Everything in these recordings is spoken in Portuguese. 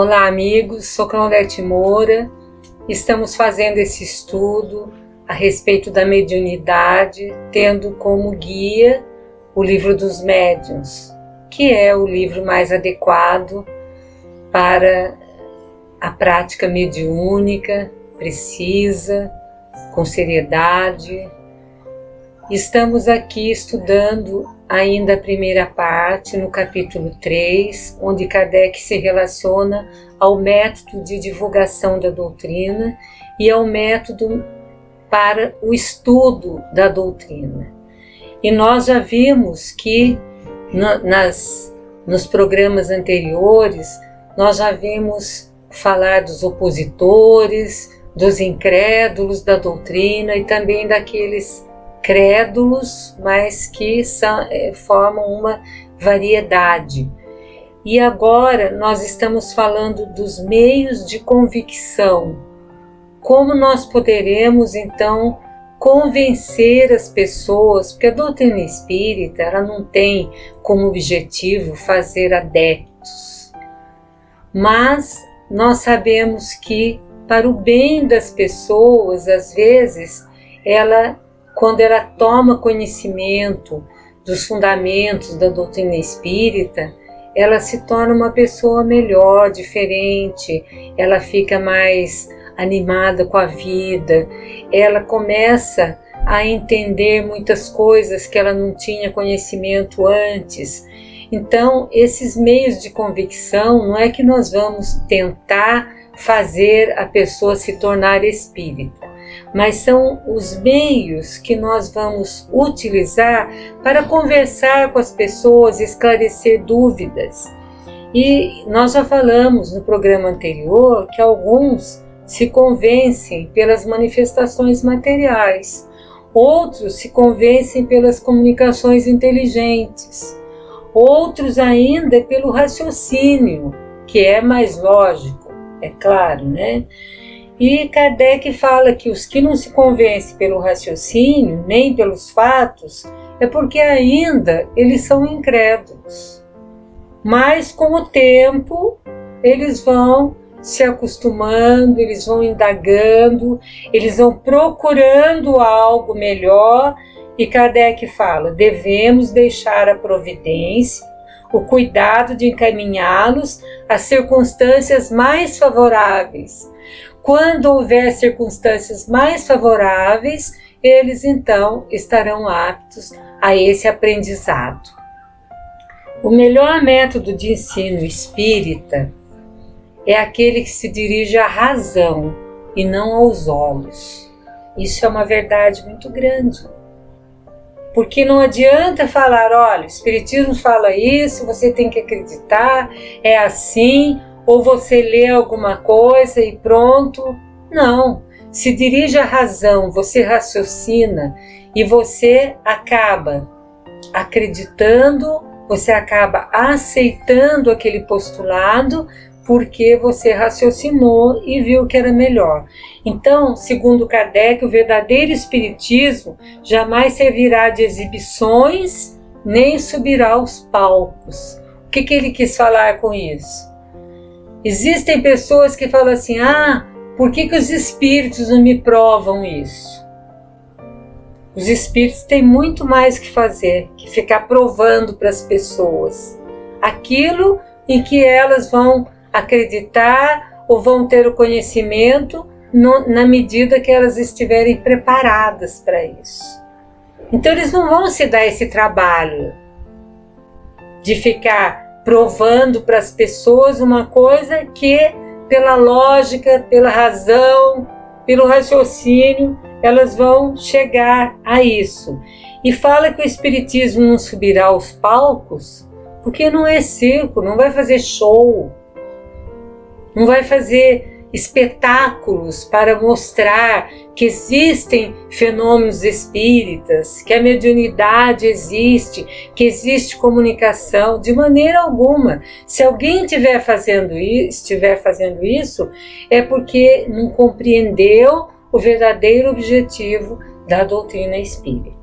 Olá amigos, sou Claudete Moura, estamos fazendo esse estudo a respeito da mediunidade, tendo como guia o Livro dos Médiuns, que é o livro mais adequado para a prática mediúnica, precisa, com seriedade. Estamos aqui estudando ainda a primeira parte, no capítulo 3, onde Kardec se relaciona ao método de divulgação da doutrina e ao método para o estudo da doutrina. E nós já vimos que nos programas anteriores, nós já vimos falar dos opositores, dos incrédulos da doutrina e também daqueles crédulos, mas que formam uma variedade. E agora nós estamos falando dos meios de convicção. Como nós poderemos então convencer as pessoas, porque a doutrina espírita ela não tem como objetivo fazer adeptos, mas nós sabemos que para o bem das pessoas, às vezes, quando ela toma conhecimento dos fundamentos da doutrina espírita, ela se torna uma pessoa melhor, diferente, ela fica mais animada com a vida, ela começa a entender muitas coisas que ela não tinha conhecimento antes. Então, esses meios de convicção, não é que nós vamos tentar fazer a pessoa se tornar espírita, mas são os meios que nós vamos utilizar para conversar com as pessoas, esclarecer dúvidas. E nós já falamos no programa anterior que alguns se convencem pelas manifestações materiais, outros se convencem pelas comunicações inteligentes, outros ainda pelo raciocínio, que é mais lógico, é claro, né? E Kardec fala que os que não se convencem pelo raciocínio, nem pelos fatos, é porque ainda eles são incrédulos. Mas com o tempo, eles vão se acostumando, eles vão indagando, eles vão procurando algo melhor. E Kardec fala, devemos deixar a providência, o cuidado de encaminhá-los às circunstâncias mais favoráveis. Quando houver circunstâncias mais favoráveis, eles então estarão aptos a esse aprendizado. O melhor método de ensino espírita é aquele que se dirige à razão e não aos olhos. Isso é uma verdade muito grande. Porque não adianta falar, olha, o Espiritismo fala isso, você tem que acreditar, é assim, ou você lê alguma coisa e pronto. Não, se dirige à razão, você raciocina e você acaba acreditando, você acaba aceitando aquele postulado porque você raciocinou e viu que era melhor. Então, segundo Kardec, o verdadeiro espiritismo jamais servirá de exibições, nem subirá aos palcos. O que ele quis falar com isso? Existem pessoas que falam assim, por que os espíritos não me provam isso? Os espíritos têm muito mais que fazer, que ficar provando para as pessoas aquilo em que elas vão acreditar ou vão ter o conhecimento na medida que elas estiverem preparadas para isso. Então eles não vão se dar esse trabalho de ficar provando para as pessoas uma coisa que pela lógica, pela razão, pelo raciocínio, elas vão chegar a isso. E fala que o espiritismo não subirá aos palcos porque não é circo, não vai fazer show, não vai fazer espetáculos para mostrar que existem fenômenos espíritas, que a mediunidade existe, que existe comunicação, de maneira alguma. Se alguém estiver fazendo isso, é porque não compreendeu o verdadeiro objetivo da doutrina espírita.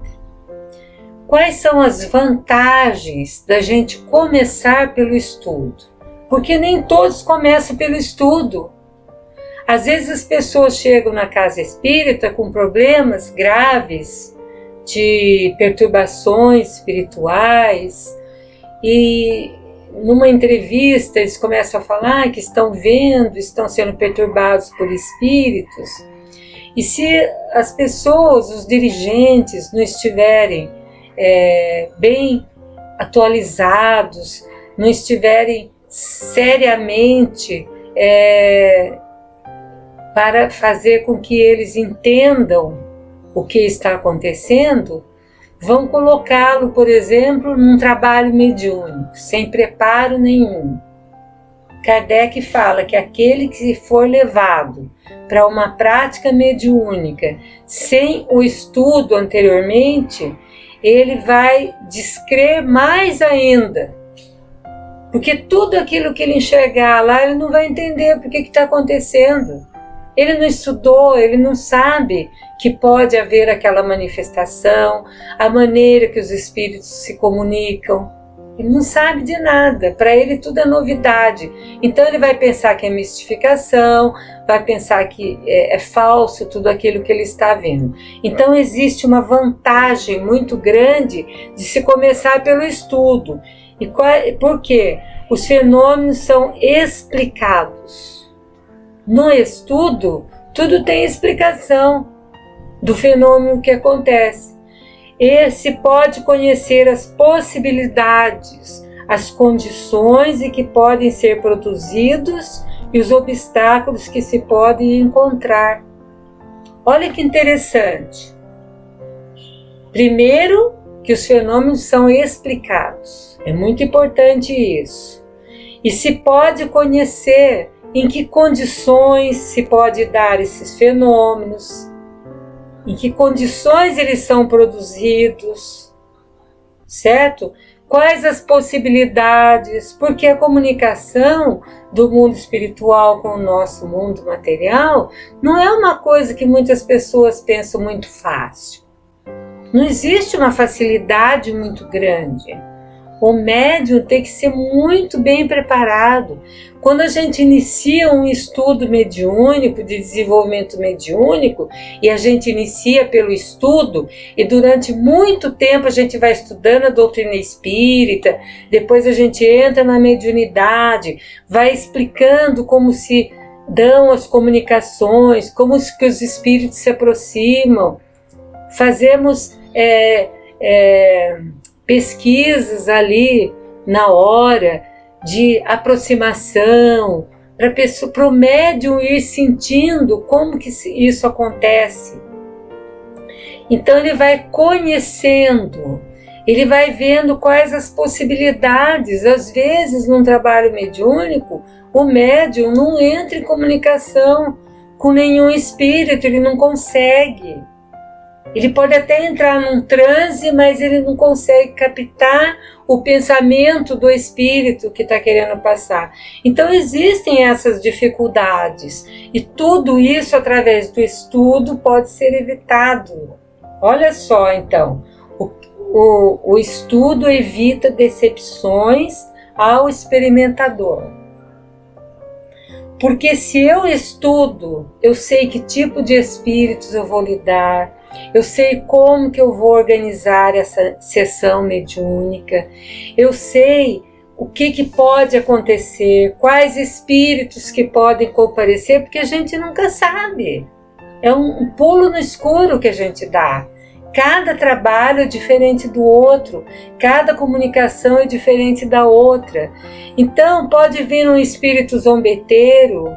Quais são as vantagens da gente começar pelo estudo? Porque nem todos começam pelo estudo. Às vezes as pessoas chegam na casa espírita com problemas graves de perturbações espirituais e numa entrevista eles começam a falar que estão vendo, estão sendo perturbados por espíritos. E se as pessoas, os dirigentes, não estiverem bem atualizados, não estiverem seriamente para fazer com que eles entendam o que está acontecendo, vão colocá-lo, por exemplo, num trabalho mediúnico, sem preparo nenhum. Kardec fala que aquele que for levado para uma prática mediúnica sem o estudo anteriormente, ele vai descrer mais ainda. Porque tudo aquilo que ele enxergar lá, ele não vai entender por que está acontecendo. Ele não estudou, ele não sabe que pode haver aquela manifestação, a maneira que os espíritos se comunicam. Ele não sabe de nada, para ele tudo é novidade. Então ele vai pensar que é mistificação, vai pensar que é falso tudo aquilo que ele está vendo. Então existe uma vantagem muito grande de se começar pelo estudo. Por quê? Os fenômenos são explicados. No estudo, tudo tem explicação do fenômeno que acontece. E se pode conhecer as possibilidades, as condições em que podem ser produzidos e os obstáculos que se podem encontrar. Olha que interessante. Primeiro, que os fenômenos são explicados. É muito importante isso. E se pode conhecer em que condições se pode dar esses fenômenos, em que condições eles são produzidos, certo? Quais as possibilidades, porque a comunicação do mundo espiritual com o nosso mundo material não é uma coisa que muitas pessoas pensam muito fácil. Não existe uma facilidade muito grande. O médium tem que ser muito bem preparado. Quando a gente inicia um estudo mediúnico, de desenvolvimento mediúnico, e a gente inicia pelo estudo, e durante muito tempo a gente vai estudando a doutrina espírita, depois a gente entra na mediunidade, vai explicando como se dão as comunicações, como que os espíritos se aproximam. Fazemos pesquisas ali na hora de aproximação, para o médium ir sentindo como que isso acontece. Então ele vai conhecendo, ele vai vendo quais as possibilidades. Às vezes, num trabalho mediúnico, o médium não entra em comunicação com nenhum espírito, ele não consegue. Ele pode até entrar num transe, mas ele não consegue captar o pensamento do espírito que está querendo passar. Então existem essas dificuldades e tudo isso através do estudo pode ser evitado. Olha só então, o estudo evita decepções ao experimentador. Porque se eu estudo, eu sei que tipo de espíritos eu vou lidar, eu sei como que eu vou organizar essa sessão mediúnica, eu sei o que pode acontecer, quais espíritos que podem comparecer, porque a gente nunca sabe. É um pulo no escuro que a gente dá. Cada trabalho é diferente do outro, cada comunicação é diferente da outra. Então pode vir um espírito zombeteiro,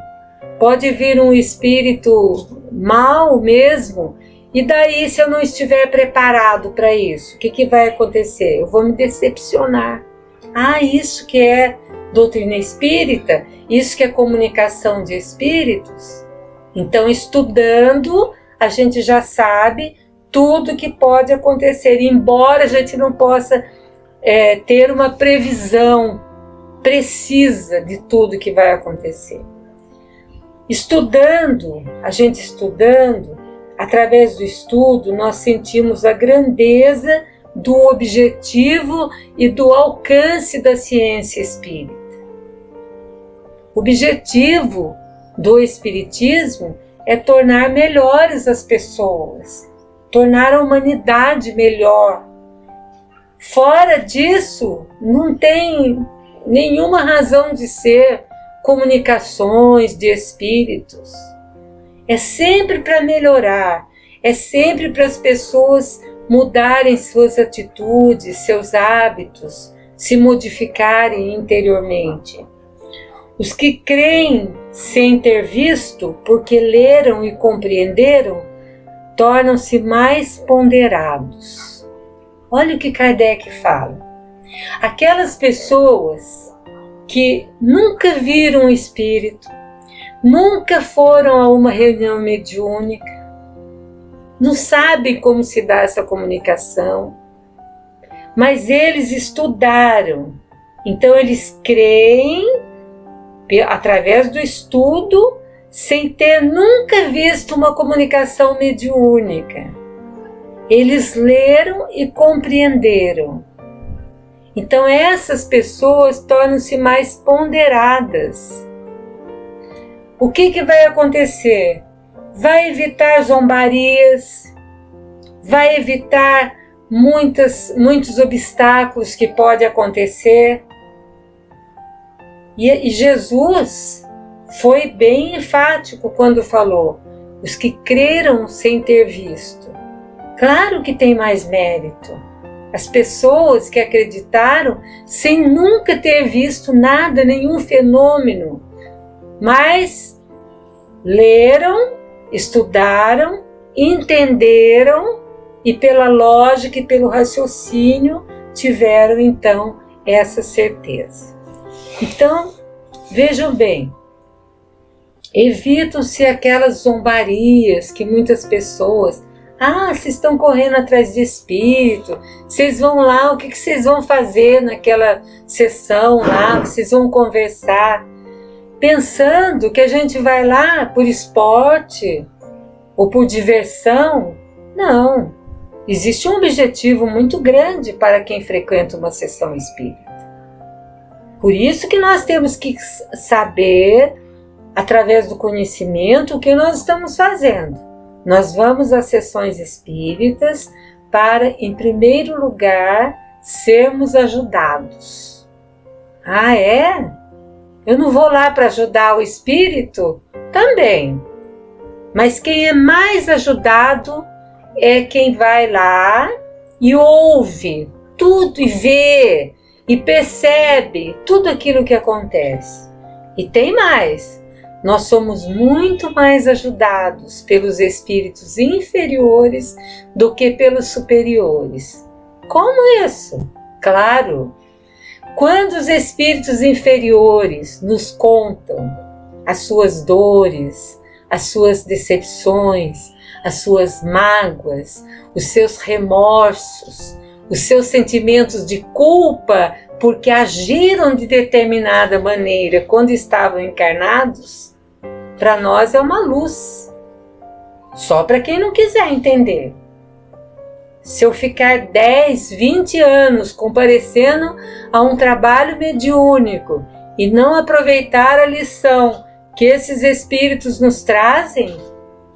pode vir um espírito mau mesmo, e daí se eu não estiver preparado para isso, o que vai acontecer? Eu vou me decepcionar. Isso que é doutrina espírita? Isso que é comunicação de espíritos? Então estudando, a gente já sabe tudo que pode acontecer, embora a gente não possa ter uma previsão precisa de tudo que vai acontecer. Estudando, através do estudo, nós sentimos a grandeza do objetivo e do alcance da ciência espírita. O objetivo do Espiritismo é tornar melhores as pessoas, tornar a humanidade melhor. Fora disso, não tem nenhuma razão de ser comunicações de espíritos. É sempre para melhorar, é sempre para as pessoas mudarem suas atitudes, seus hábitos, se modificarem interiormente. Os que creem sem ter visto, porque leram e compreenderam, tornam-se mais ponderados. Olha o que Kardec fala. Aquelas pessoas que nunca viram o espírito, nunca foram a uma reunião mediúnica, não sabem como se dá essa comunicação, mas eles estudaram. Então eles creem através do estudo, sem ter nunca visto uma comunicação mediúnica. Eles leram e compreenderam. Então essas pessoas tornam-se mais ponderadas. O que vai acontecer? Vai evitar zombarias, vai evitar muitos obstáculos que podem acontecer. E Jesus foi bem enfático quando falou: os que creram sem ter visto. Claro que tem mais mérito. As pessoas que acreditaram sem nunca ter visto nada, nenhum fenômeno, mas leram, estudaram, entenderam e pela lógica e pelo raciocínio tiveram então essa certeza. Então, vejam bem, evitam-se aquelas zombarias que muitas pessoas... vocês estão correndo atrás de espírito, vocês vão lá, o que vocês vão fazer naquela sessão lá, vocês vão conversar, pensando que a gente vai lá por esporte ou por diversão. Não, existe um objetivo muito grande para quem frequenta uma sessão espírita. Por isso que nós temos que saber, através do conhecimento, o que nós estamos fazendo. Nós vamos às sessões espíritas para, em primeiro lugar, sermos ajudados. É? Eu não vou lá para ajudar o espírito? Também. Mas quem é mais ajudado é quem vai lá e ouve tudo e vê e percebe tudo aquilo que acontece. E tem mais. Nós somos muito mais ajudados pelos espíritos inferiores do que pelos superiores. Como isso? Claro, quando os espíritos inferiores nos contam as suas dores, as suas decepções, as suas mágoas, os seus remorsos, os seus sentimentos de culpa porque agiram de determinada maneira quando estavam encarnados, para nós é uma luz, só para quem não quiser entender. Se eu ficar 10, 20 anos comparecendo a um trabalho mediúnico e não aproveitar a lição que esses espíritos nos trazem,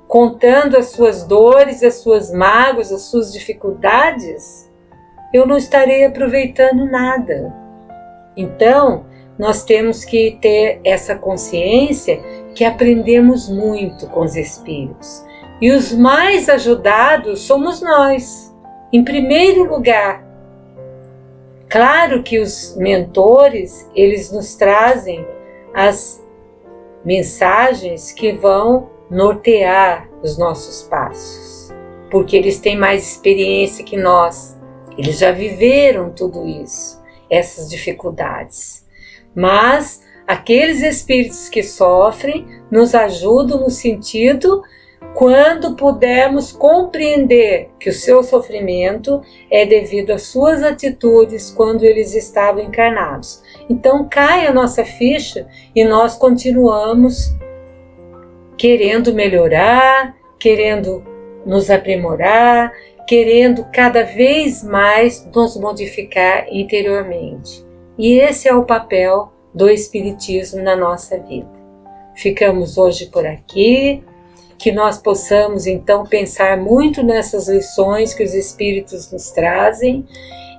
contando as suas dores, as suas mágoas, as suas dificuldades, eu não estarei aproveitando nada. Então, nós temos que ter essa consciência que aprendemos muito com os espíritos. E os mais ajudados somos nós, em primeiro lugar. Claro que os mentores, eles nos trazem as mensagens que vão nortear os nossos passos, porque eles têm mais experiência que nós. Eles já viveram tudo isso, essas dificuldades. Mas aqueles espíritos que sofrem nos ajudam no sentido quando pudermos compreender que o seu sofrimento é devido às suas atitudes quando eles estavam encarnados. Então cai a nossa ficha e nós continuamos querendo melhorar, querendo nos aprimorar, querendo cada vez mais nos modificar interiormente. E esse é o papel do Espiritismo na nossa vida. Ficamos hoje por aqui, que nós possamos então pensar muito nessas lições que os Espíritos nos trazem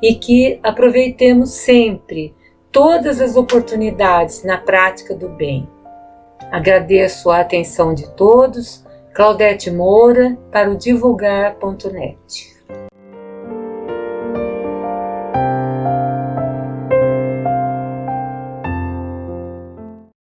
e que aproveitemos sempre todas as oportunidades na prática do bem. Agradeço a atenção de todos. Claudete Moura para o divulgar.net.